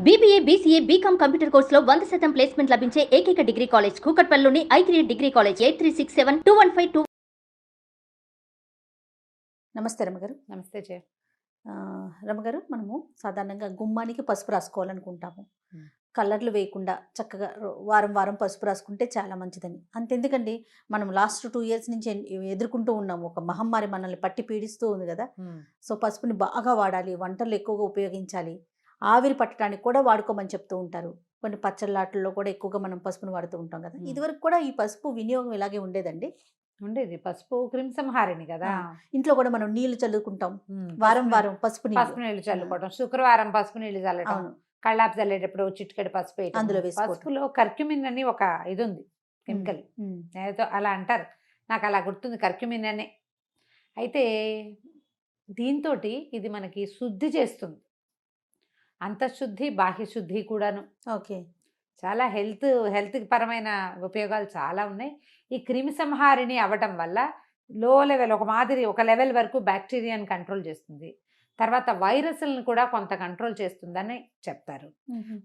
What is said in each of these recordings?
BBA, BCA, BCom computer కోర్సులో 100% placement లభించే ఏకైక డిగ్రీ కాలేజ్ కూకట్పల్లిలోని i3 డిగ్రీ కాలేజ్ 83672152. నమస్తే రమగారు. నమస్తే జయ. రమగారు, మనము సాధారణంగా గుమ్మానికి పసుపు రాసుకోవాలనుకుంటాము. మ్మ్. కలర్లు వేయకుండా చక్కగా వారం వారం పసుపు రాసుకుంటే చాలా మంచిదని. అంతెందుకండి, మనం లాస్ట్ 2 years నుంచి ఎదుర్కొంటూ ఉన్నాము. ఒక మహమ్మారి మనల్ని పట్టి పీడిస్తూ ఉంది కదా. సో పసుపుని బాగా వాడాలి, వంటలు ఎక్కువగా ఉపయోగించాలి, ఆవిరి పట్టడానికి కూడా వాడుకోమని చెప్తూ ఉంటారు. కొన్ని పచ్చళ్ళాటల్లో కూడా ఎక్కువగా మనం పసుపుని వాడుతూ ఉంటాం కదా. ఇదివరకు కూడా ఈ పసుపు వినియోగం ఇలాగే ఉండేదండి. ఉండేది. పసుపు క్రిమిసంహారిణి కదా. ఇంట్లో కూడా మనం నీళ్లు చల్లుకుంటాం, వారం వారం పసుపు పసుపు నీళ్లు చల్లుకోవడం, శుక్రవారం పసుపు నీళ్లు చల్లటం, అవును, కళ్ళాపు చల్లేటప్పుడు చిటికెడు పసుపు వేయటం. అందులో వేసుకోవటం. పసుపులో కర్క్యూమిన్ అని ఒక ఇది ఉంది, కెమికల్. ఏదో అలా అంటారు, నాకు అలా గుర్తుంది, కర్క్యూమిన్ అనే. అయితే దీంతో ఇది మనకి శుద్ధి చేస్తుంది, అంతఃశుద్ధి బాహ్య శుద్ధి కూడాను. ఓకే. చాలా హెల్త్ పరమైన ఉపయోగాలు చాలా ఉన్నాయి. ఈ క్రిమి సంహారిణి అవ్వటం వల్ల లో లెవెల్ ఒక లెవెల్ వరకు బ్యాక్టీరియాని కంట్రోల్ చేస్తుంది, తర్వాత వైరస్లను కూడా కొంత కంట్రోల్ చేస్తుందని చెప్తారు.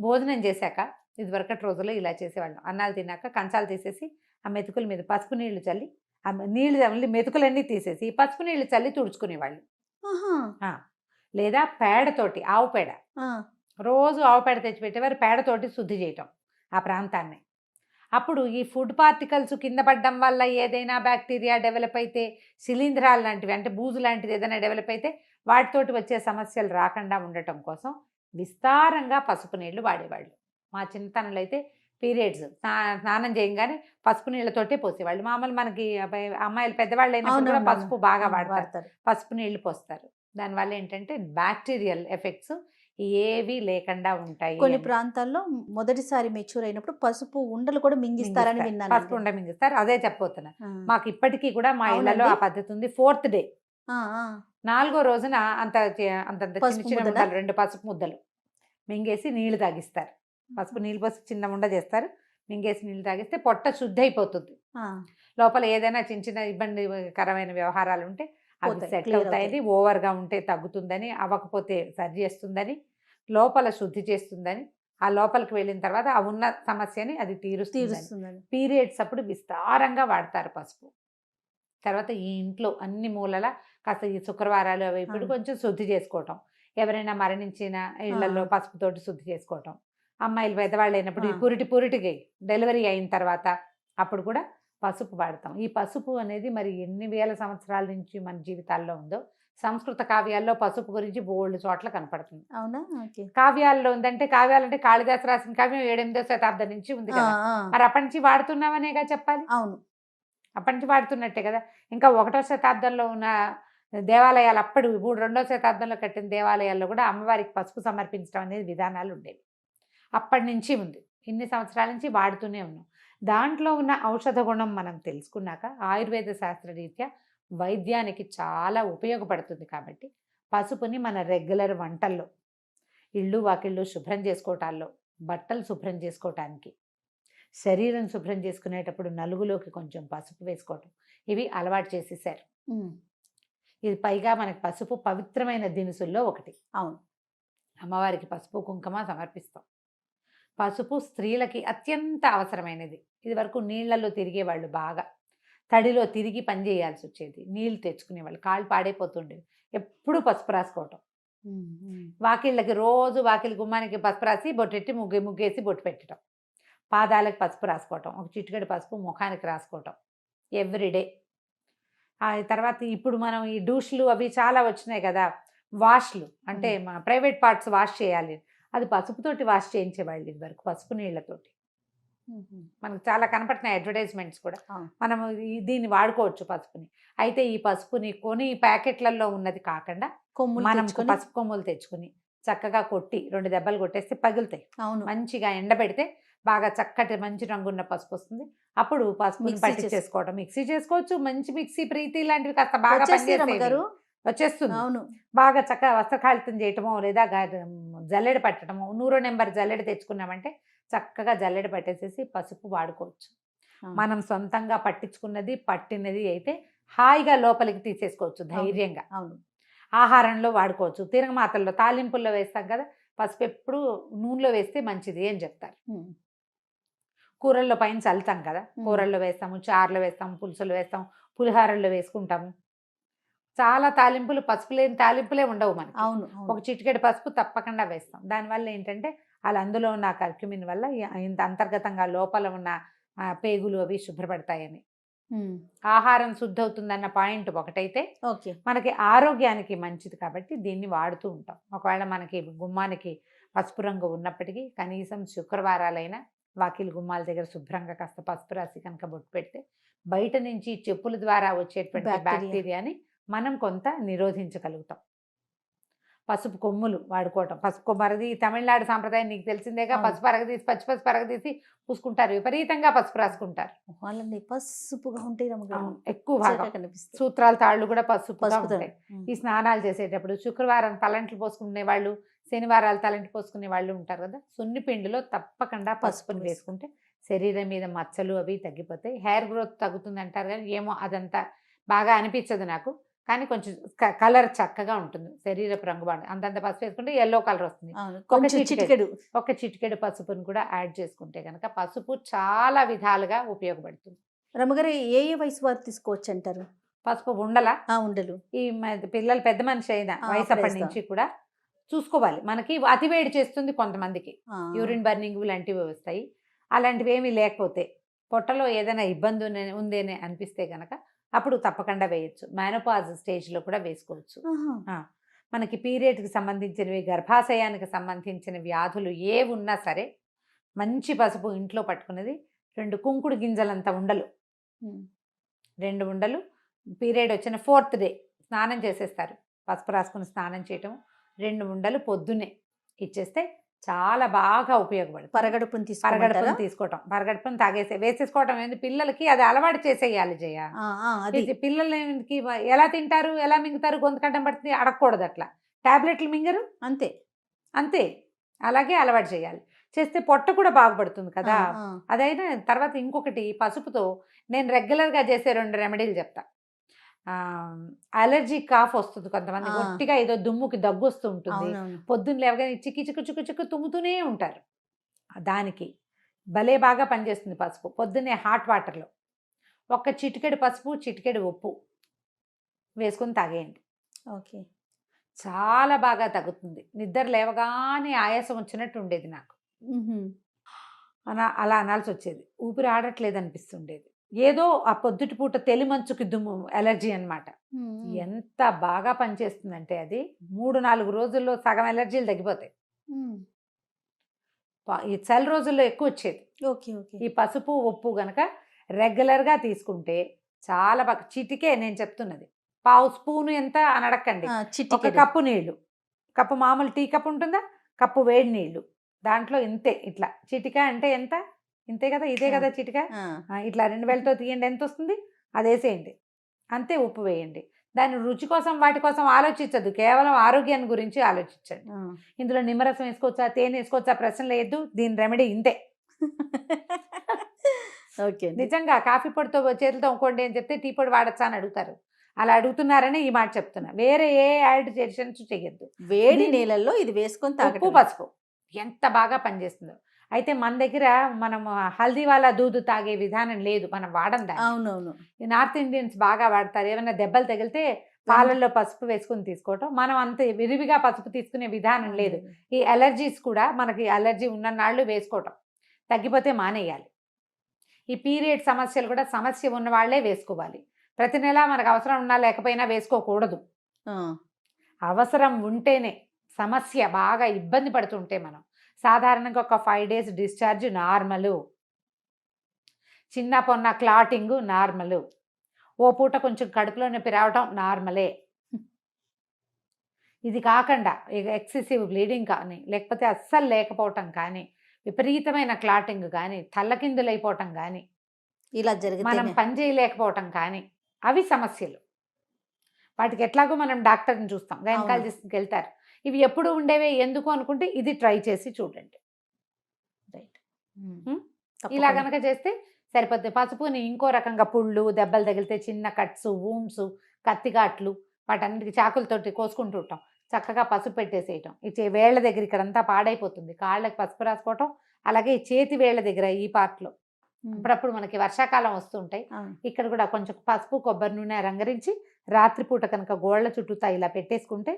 భోజనం చేశాక ఇదివరకటి రోజుల్లో ఇలా చేసేవాళ్ళం, అన్నాలు తిన్నాక కంచాలు తీసేసి ఆ మెతుకుల మీద పసుపు నీళ్లు చల్లి, ఆ నీళ్ళు మెతుకులన్నీ తీసేసి పసుపు నీళ్లు చల్లి తుడుచుకునేవాళ్ళు. లేదా పేడతోటి, ఆవు పేడ, రోజు ఆవు పేడ తెచ్చిపెట్టేవారు, పేడతోటి శుద్ధి చేయటం ఆ ప్రాంతాన్ని. అప్పుడు ఈ ఫుడ్ పార్టికల్స్ కింద పడడం వల్ల ఏదైనా బ్యాక్టీరియా డెవలప్ అయితే, శిలీంధ్రాలు లాంటివి అంటే బూజు లాంటిది ఏదైనా డెవలప్ అయితే వాటితోటి వచ్చే సమస్యలు రాకుండా ఉండటం కోసం విస్తారంగా పసుపు నీళ్లు వాడేవాళ్ళు. మా చిన్నతనంలో అయితే పీరియడ్స్ స్నానం చేయగానే పసుపు నీళ్ళతోటే పోసేవాళ్ళు. మామూలు మనకి అమ్మాయిలు పెద్దవాళ్ళు అయినప్పుడు కూడా పసుపు బాగా వాడతారు, పసుపు నీళ్లు పోస్తారు. దానివల్ల ఏంటంటే బ్యాక్టీరియల్ ఎఫెక్ట్స్ ఏవి లేకుండా ఉంటాయి. కొన్ని ప్రాంతాల్లో మొదటిసారి మెచ్యూర్ అయినప్పుడు పసుపు ఉండలు కూడా మింగిస్తారని విన్నాను. పసుపు ఉండ మింగిస్తారు, అదే చెప్పబోతున్నా. మాకు ఇప్పటికీ కూడా మా ఇళ్లలో ఆ పద్ధతి ఉంది. 4th డే, 4వ రోజున అంత చిన్న ముద్దలు, 2 పసుపు ముద్దలు మింగేసి నీళ్లు తాగిస్తారు. పసుపు నీళ్ళు పోసి చిన్న ఉండ చేస్తారు, మింగేసి నీళ్ళు తాగిస్తే పొట్ట శుద్ధి అయిపోతుంది. లోపల ఏదైనా చిన్న ఇబ్బందికరమైన వ్యవహారాలు ఉంటే అవి సెట్ అవుతాయని, ఓవర్గా ఉంటే తగ్గుతుందని, అవ్వకపోతే సరి చేస్తుందని, లోపల శుద్ధి చేస్తుందని, ఆ లోపలికి వెళ్ళిన తర్వాత ఆ ఉన్న సమస్యని అది తీరుస్తుందని. పీరియడ్స్ అప్పుడు విస్తారంగా వాడతారు పసుపు. తర్వాత ఈ ఇంట్లో అన్ని మూలల కాస్త ఈ శుక్రవారాలు అవి ఇప్పుడు కొంచెం శుద్ధి చేసుకోవటం, ఎవరైనా మరణించిన ఇళ్లలో పసుపుతోటి శుద్ధి చేసుకోవటం, అమ్మాయిలు పెద్దవాళ్ళు అయినప్పుడు ఈ పురిటికి డెలివరీ అయిన తర్వాత అప్పుడు కూడా పసుపు వాడతాం. ఈ పసుపు అనేది మరి ఎన్ని వేల సంవత్సరాల నుంచి మన జీవితాల్లో ఉందో. సంస్కృత కావ్యాల్లో పసుపు గురించి బోల్డ్ చోట్ల కనపడుతుంది. అవునా? కావ్యాల్లో ఉందంటే, కావ్యాలంటే కాళిదాసు రాసిన కావ్యం 7వ శతాబ్దం నుంచి ఉంది కదా. మరి అప్పటి నుంచి వాడుతున్నామనేగా చెప్పాలి. అవును, అప్పటి నుంచి వాడుతున్నట్టే కదా. ఇంకా 1వ శతాబ్దంలో ఉన్న దేవాలయాలు, అప్పుడు 2వ శతాబ్దంలో కట్టిన దేవాలయాల్లో కూడా అమ్మవారికి పసుపు సమర్పించడం అనేది విధానాలు ఉండేవి. అప్పటి నుంచి ఉంది, ఇన్ని సంవత్సరాల నుంచి వాడుతూనే ఉన్నాం. దాంట్లో ఉన్న ఔషధ గుణం మనం తెలుసుకున్నాక ఆయుర్వేద శాస్త్రరీత్యా వైద్యానికి చాలా ఉపయోగపడుతుంది. కాబట్టి పసుపుని మన రెగ్యులర్ వంటల్లో, ఇళ్ళు వాకిళ్ళు శుభ్రం చేసుకోవటాల్లో, బట్టలు శుభ్రం చేసుకోవటానికి, శరీరం శుభ్రం చేసుకునేటప్పుడు నలుగులోకి కొంచెం పసుపు వేసుకోవటం, ఇవి అలవాటు చేసేసారు. ఇది పైగా మనకి పసుపు పవిత్రమైన దినుసుల్లో ఒకటి. అవును, అమ్మవారికి పసుపు కుంకుమ సమర్పిస్తాం. పసుపు స్త్రీలకి అత్యంత అవసరమైనది. ఇది వరకు నీళ్లలో తిరిగేవాళ్ళు, బాగా తడిలో తిరిగి పని చేయాల్సి వచ్చేది, నీళ్లు తెచ్చుకునేవాళ్ళు, కాళ్ళు పాడైపోతుండేవి. ఎప్పుడు పసుపు రాసుకోవటం, వాకిళ్ళకి రోజు వాకిలి గుమ్మానికి పసుపు రాసి బొట్టెట్టి ముగ్గేసి బొట్టు పెట్టడం, పాదాలకు పసుపు రాసుకోవటం, ఒక చిటికెడు పసుపు ముఖానికి రాసుకోవటం ఎవ్రీడే. ఆ తర్వాత ఇప్పుడు మనం ఈ డూష్లు అవి చాలా వచ్చినాయి కదా, వాష్లు అంటే మన ప్రైవేట్ పార్ట్స్ వాష్ చేయాలి, అది పసుపుతోటి వాష్ చేయించేవాళ్ళు ఇదివరకు, పసుపు నీళ్లతోటి. మనకు చాలా కనపడుతున్నాయి అడ్వర్టైజ్మెంట్స్ కూడా. మనం దీన్ని వాడుకోవచ్చు పసుపుని. అయితే ఈ పసుపుని కొని ప్యాకెట్లలో ఉన్నది కాకుండా మనం పసుపు కొమ్ములు తెచ్చుకుని చక్కగా కొట్టి 2 దెబ్బలు కొట్టేస్తే పగులుతాయి. మంచిగా ఎండబెడితే బాగా చక్కటి మంచి రంగున్న పసుపు వస్తుంది. అప్పుడు పసుపుని పట్టి చేసుకోవడం, మిక్సీ చేసుకోవచ్చు. మంచి మిక్సీ ప్రీతి లాంటివి కాస్త బాగా పనిచేస్తారు, వచ్చేస్తుంది. అవును, బాగా చక్కగా వస్త్రకాళితం చేయటమో, లేదా జల్లెడ పట్టడమో, 100వ నెంబర్ జల్లెడ తెచ్చుకున్నామంటే చక్కగా జల్లెడ పట్టేసేసి పసుపు వాడుకోవచ్చు. మనం సొంతంగా పట్టించుకున్నది పట్టినది అయితే హాయిగా లోపలికి తీసేసుకోవచ్చు ధైర్యంగా. అవును, ఆహారంలో వాడుకోవచ్చు, తిరగమాతల్లో తాలింపుల్లో వేస్తాం కదా, పసుపు ఎప్పుడు నూనెలో వేస్తే మంచిది అని చెప్తారు. ఉమ్. కూరల్లో పైన చల్లుతాం కదా, కూరల్లో వేస్తాము, చారులో వేస్తాము, పులుసులో వేస్తాం, పులిహారల్లో వేసుకుంటాము. చాలా తాలింపులు పసుపు లేని తాలింపులే ఉండవు మనకి. అవును ఒక చిటికెడు పసుపు తప్పకుండా వేస్తాం. దానివల్ల ఏంటంటే అలా అందులో ఉన్న కర్క్యూమిన్ వల్ల ఇంత అంతర్గతంగా లోపల ఉన్న పేగులు అవి శుభ్రపడతాయని. ఆహారం శుద్ధి అవుతుందన్న పాయింట్ ఒకటైతే ఓకే. మనకి ఆరోగ్యానికి మంచిది కాబట్టి దీన్ని వాడుతూ ఉంటాం. ఒకవేళ మనకి గుమ్మానికి పసుపు రంగు ఉన్నప్పటికీ కనీసం శుక్రవారాలైనా వాకిలి గుమ్మాల దగ్గర శుభ్రంగా కాస్త పసుపు రాసి కనుక బొట్టు పెడితే బయట నుంచి చెప్పుల ద్వారా వచ్చేటువంటి బ్యాక్టీరియాని మనం కొంత నిరోధించగలుగుతాం. పసుపు కొమ్ములు వాడుకోవటం. పసుపు కొమ్మరది తమిళనాడు సాంప్రదాయం నీకు తెలిసిందేగా. పసుపు అరగదీసి పసుపు అరగదీసి పూసుకుంటారు, విపరీతంగా పసుపు రాసుకుంటారు. వాళ్ళని పసుపుగా ఉంటాయి ఎక్కువ భాగం. కనిపిస్తుంది. సూత్రాల తాళ్ళు కూడా పసుపుగా ఉంటాయి. ఈ స్నానాలు చేసేటప్పుడు శుక్రవారం తలంట్లు పోసుకునే వాళ్ళు, శనివారాలు తలంటి పోసుకునే వాళ్ళు ఉంటారు కదా, సున్ని పిండిలో తప్పకుండా పసుపుని వేసుకుంటే శరీరం మీద మచ్చలు అవి తగ్గిపోతాయి. హెయిర్ గ్రోత్ తగ్గుతుంది అంటారు కానీ ఏమో అదంతా బాగా అనిపించదు నాకు. కానీ కొంచెం కలర్ చక్కగా ఉంటుంది, శరీరపు రంగు బాగుంటుంది. అంతంత పసుపు వేసుకుంటే ఎల్లో కలర్ వస్తుంది. ఒక చిటికెడు పసుపుని కూడా యాడ్ చేసుకుంటే కనుక పసుపు చాలా విధాలుగా ఉపయోగపడుతుంది. రమ్మగారు ఏ వయసు వారు తీసుకోవచ్చు అంటారు పసుపు? ఉండలు ఈ పిల్లలు పెద్ద మనిషి అయిన వయసు అప్పటి నుంచి కూడా చూసుకోవాలి. మనకి అతివేడి చేస్తుంది కొంతమందికి, యూరిన్ బర్నింగ్ లాంటివి వస్తాయి. అలాంటివి ఏమీ లేకపోతే పొట్టలో ఏదైనా ఇబ్బంది ఉంది అని అనిపిస్తే కనుక అప్పుడు తప్పకుండా వేయచ్చు. మెనోపాజ్ స్టేజ్లో కూడా వేసుకోవచ్చు. మనకి పీరియడ్కి సంబంధించినవి, గర్భాశయానికి సంబంధించిన వ్యాధులు ఏ ఉన్నా సరే మంచి పసుపు ఇంట్లో పట్టుకున్నది 2 కుంకుడు గింజలంత ఉండలు, 2 ఉండలు పీరియడ్ వచ్చిన 4th డే స్నానం చేసేస్తారు. పసుపు రాసుకుని స్నానం చేయటం, 2 ఉండలు పొద్దున్నే ఇచ్చేస్తే చాలా బాగా ఉపయోగపడుతుంది. పరగడుపుని తీసుకోవటం, పరగడుపుని వేసేసుకోవటం ఏంది, పిల్లలకి అది అలవాటు చేసేయాలి జయ. పిల్లలకి ఎలా తింటారు, ఎలా మింగుతారు, గొంతు కంఠం పడుతుంది, అడగకూడదు. అట్లా టాబ్లెట్లు మింగరు, అంతే అలాగే అలవాటు చేయాలి. చేస్తే పొట్ట కూడా బాగుపడుతుంది కదా. అదైనా తర్వాత ఇంకొకటి, పసుపుతో నేను రెగ్యులర్గా చేసే 2 రెమెడీలు చెప్తా. అలర్జీ కాఫ్ వస్తుంది కొంతమంది, గట్టిగా ఏదో దుమ్ముకి దగ్గు వస్తూ ఉంటుంది, పొద్దున్న లేవగానే చిక్కి తుమ్ముతూనే ఉంటారు. దానికి భలే బాగా పనిచేస్తుంది పసుపు. పొద్దున్నే హాట్ వాటర్లో 1 చిటికెడు పసుపు, చిటికెడు ఉప్పు వేసుకొని తాగేయండి. ఓకే, చాలా బాగా తగ్గుతుంది. నిద్ర లేవగానే ఆయాసం వచ్చినట్టు ఉండేది నాకు, అలా అనాల్సి వచ్చేది. ఊపిరి ఆడట్లేదు అనిపిస్తుండేది. ఏదో ఆ పొద్దుటి పూట తెలిమంచుకి దుమ్ము ఎలర్జీ అన్నమాట. ఎంత బాగా పనిచేస్తుందంటే అది 3-4 రోజుల్లో సగం ఎలర్జీలు తగ్గిపోతాయి. ఈ చలి రోజుల్లో ఎక్కువ వచ్చేది. ఈ పసుపు ఉప్పు గనక రెగ్యులర్గా తీసుకుంటే చాలా బాగా. చిటికే నేను చెప్తున్నది, 1/2 స్పూను ఎంత అని అడగండి. 1 కప్పు నీళ్లు, కప్పు మామూలు టీ కప్పు ఉంటుందా, కప్పు వేడి నీళ్లు, దాంట్లో ఇంతే. ఇట్లా చిటిక అంటే ఎంత, ఇంతే కదా, ఇదే కదా చిటిక. ఇట్లా 2 వేలతో తీయండి, ఎంత వస్తుంది అది వేసేయండి, అంతే. ఉప్పు వేయండి. దాని రుచి కోసం వాటి కోసం ఆలోచించద్దు, కేవలం ఆరోగ్యాన్ని గురించి ఆలోచించండి. ఇందులో నిమ్మరసం వేసుకోవచ్చా, తేనె వేసుకోవచ్చా ప్రశ్న లేదు. దీని రెమెడీ ఇంతే. ఓకే, నిజంగా కాఫీ పొడితో చేతులతో ఇంకోండి అని చెప్తే టీ పొడి వాడచ్చా అని అడుగుతారు. అలా అడుగుతున్నారని ఈ మాట చెప్తున్నా. వేరే ఏ యాడిషన్స్ చెయ్యొద్దు. వేడి నీళ్ళల్లో ఇది వేసుకొని ఉప్పు పసుపు ఎంత బాగా పనిచేస్తుందో. అయితే మన దగ్గర మనం హల్దీ వాళ్ళ దూదు తాగే విధానం లేదు, మనం వాడం దాన్ని. అవునవును, నార్త్ ఇండియన్స్ బాగా వాడతారు. ఏమైనా దెబ్బలు తగిలితే పాలల్లో పసుపు వేసుకుని తీసుకోవటం. మనం అంత విరివిగా పసుపు తీసుకునే విధానం లేదు. ఈ అలర్జీస్ కూడా మనకి అలర్జీ ఉన్ననాళ్ళు వేసుకోవటం, తగ్గిపోతే మానేయాలి. ఈ పీరియడ్ సమస్యలు కూడా సమస్య ఉన్న వాళ్ళే వేసుకోవాలి. ప్రతి నెల మనకు అవసరం ఉన్నా లేకపోయినా వేసుకోకూడదు. అవసరం ఉంటేనే. సమస్య బాగా ఇబ్బంది పడుతుంటే మనం సాధారణంగా ఒక 5 days డిశ్చార్జ్ నార్మలు, చిన్న పొన్న క్లాటింగ్ నార్మలు, ఓ పూట కొంచెం కడుపులో నొప్పి రావటం నార్మలే. ఇది కాకుండా ఎక్సెసివ్ బ్లీడింగ్ కానీ, లేకపోతే అస్సలు లేకపోవటం కానీ, విపరీతమైన క్లాటింగ్ కానీ, తల్లకిందులైపోవటం కానీ, ఇలా జరిగితే మనం పని చేయలేకపోవటం కానీ, అవి సమస్యలు. వాటికి ఎట్లాగో మనం డాక్టర్ని చూస్తాం, గైనకాలజిస్ట్కి వెళ్తారు. ఇవి ఎప్పుడు ఉండేవే ఎందుకు అనుకుంటే ఇది ట్రై చేసి చూడండి. ఇలా కనుక చేస్తే సరిపోతుంది. పసుపుని ఇంకో రకంగా పుళ్ళు, దెబ్బలు తగిలితే చిన్న కట్స్, వూండ్స్, కత్తిగాట్లు, వాటన్నిటికి చాకులతోటి కోసుకుంటూ ఉంటాం. చక్కగా పసుపు పెట్టేసేయటం. వేళ్ళ దగ్గర ఇక్కడంతా పాడైపోతుంది, కాళ్ళకి పసుపు రాసుకోవటం. అలాగే ఈ చేతి వేళ్ళ దగ్గర ఈ పార్ట్లో అప్పుడప్పుడు మనకి వర్షాకాలం వస్తుంటాయి, ఇక్కడ కూడా కొంచెం పసుపు కొబ్బరి నూనె రంగరించి రాత్రిపూట కనుక గోళ్ళ చుట్టూతా ఇలా పెట్టేసుకుంటే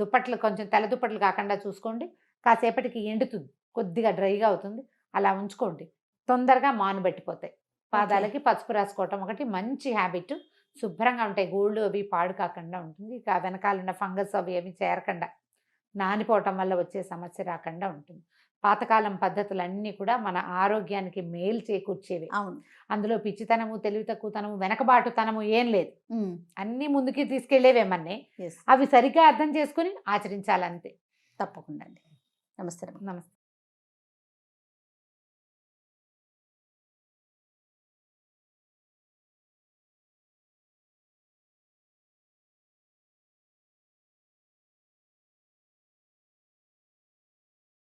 దుప్పట్లు కొంచెం తెల్ల దుప్పట్లు కాకుండా చూసుకోండి. కాసేపటికి ఎండుతుంది, కొద్దిగా డ్రైగా అవుతుంది, అలా ఉంచుకోండి. తొందరగా మానుబెట్టిపోతాయి. పాదాలకి పసుపు రాసుకోవటం ఒకటి మంచి హ్యాబిట్. శుభ్రంగా ఉంటాయి, గోళ్ళు అవి పాడు కాకుండా ఉంటుంది. ఇక వెనకాలన్న ఫంగస్ అవి ఏమి చేరకుండా, నానిపోవటం వల్ల వచ్చే సమస్య రాకుండా ఉంటుంది. పాతకాలం పద్ధతులన్నీ కూడా మన ఆరోగ్యానికి మేలు చేకూర్చేవి. అవును. అందులో పిచ్చితనము, తెలివి తక్కువతనము, వెనకబాటుతనము ఏం లేదు. అన్నీ ముందుకి తీసుకెళ్లేవేమన్నీ. Yes. అవి సరిగ్గా అర్థం చేసుకుని ఆచరించాలంతే. తప్పకుండా అండి. నమస్తే. నమస్తే.